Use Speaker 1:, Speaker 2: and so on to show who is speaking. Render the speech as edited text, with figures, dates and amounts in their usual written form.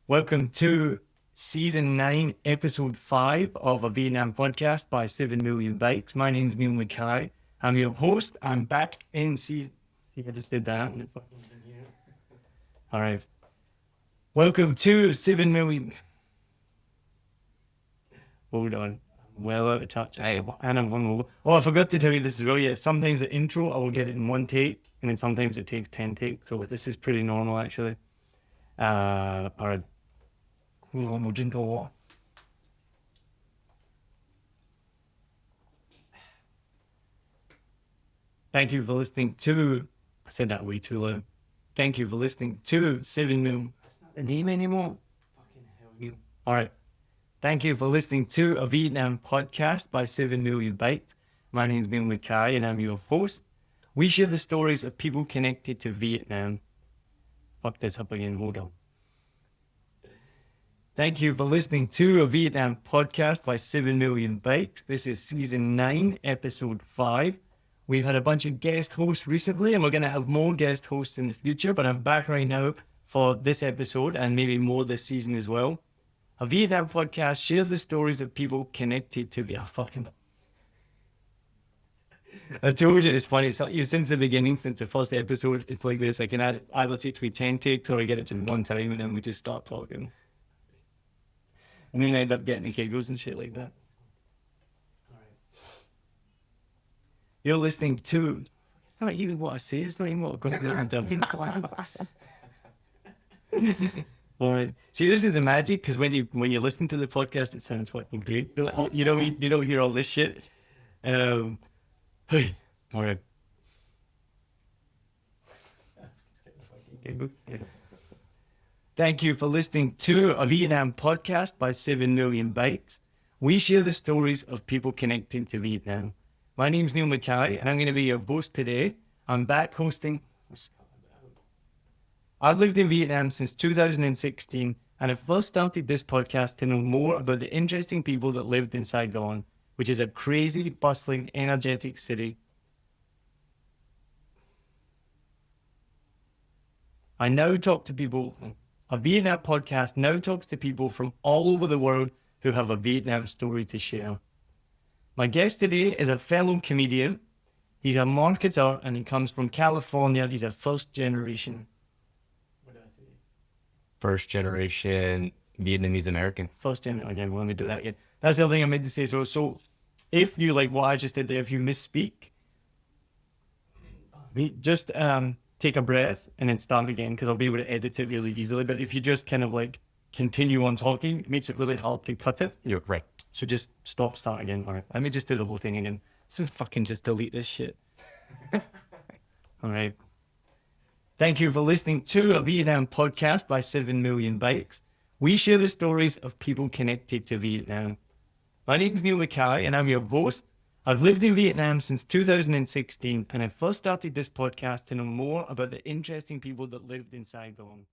Speaker 1: Welcome to Season 9, Episode 5 of a Vietnam podcast by 7 Million Bikes. My name's Niall Mackay. I'm your host. I'm back in season... See, I just did that. All right. Welcome to 7 Million... Hold on. Well out of touch. And I'm going to... Oh, I forgot to tell you this as well. Yeah, sometimes the intro, I will get it in one take, and then sometimes it takes 10 takes. So this is pretty normal, actually. All right. We'll drink a water. Thank you for listening to... I said that way too loud. Thank you for listening to 7 Million... That's not the name anymore. Fucking hell, you. All right. Thank you for listening to a Vietnam podcast by 7 Million Bikes. My name is Niall Mackay and I'm your host. We share the stories of people connected to Vietnam. Fuck this up again, hold on. Thank you for listening to a Vietnam podcast by 7 Million Bikes. This is Season 9, Episode 5. We've had a bunch of guest hosts recently and we're going to have more guest hosts in the future, but I'm back right now for this episode and maybe more this season as well. A Vietnam podcast shares the stories of people connected to I told you it's funny. It's like, since the beginning, since the first episode, it's like this. I can either take me 10 takes or I get it to one time and then we just start talking. And then I end up getting giggles and shit like that. All right. You're listening to... It's not even what I say. It's not even what I'm going to do. All right. See, this is the magic, because when you listen to the podcast, it sounds fucking great. You don't hear all this shit. Hey, all right. Thank you for listening to a Vietnam podcast by 7 Million Bikes. We share the stories of people connecting to Vietnam. My name's Niall Mackay, and I'm going to be your host today. I'm back hosting... I've lived in Vietnam since 2016, and I first started this podcast to know more about the interesting people that lived in Saigon, which is a crazy, bustling, energetic city. I now talk to people... A Vietnam podcast now talks to people from all over the world who have a Vietnam story to share. My guest today is a fellow comedian. He's a marketer and he comes from California. He's a first generation. What did I say?
Speaker 2: First generation Vietnamese American.
Speaker 1: First generation. Okay, let me do that again. That's the other thing I meant to say. So if you like what I just did there, if you misspeak, just take a breath and then start again, because I'll be able to edit it really easily. But if you just kind of like continue on talking, it makes it really hard to cut it.
Speaker 2: You're right.
Speaker 1: So just start again. All right. Let me just do the whole thing again. So fucking just delete this shit. All right. Thank you for listening to a Vietnam podcast by 7 Million Bikes. We share the stories of people connected to Vietnam. My name is Niall Mackay and I'm your host. I've lived in Vietnam since 2016 and I first started this podcast to know more about the interesting people that lived in Saigon.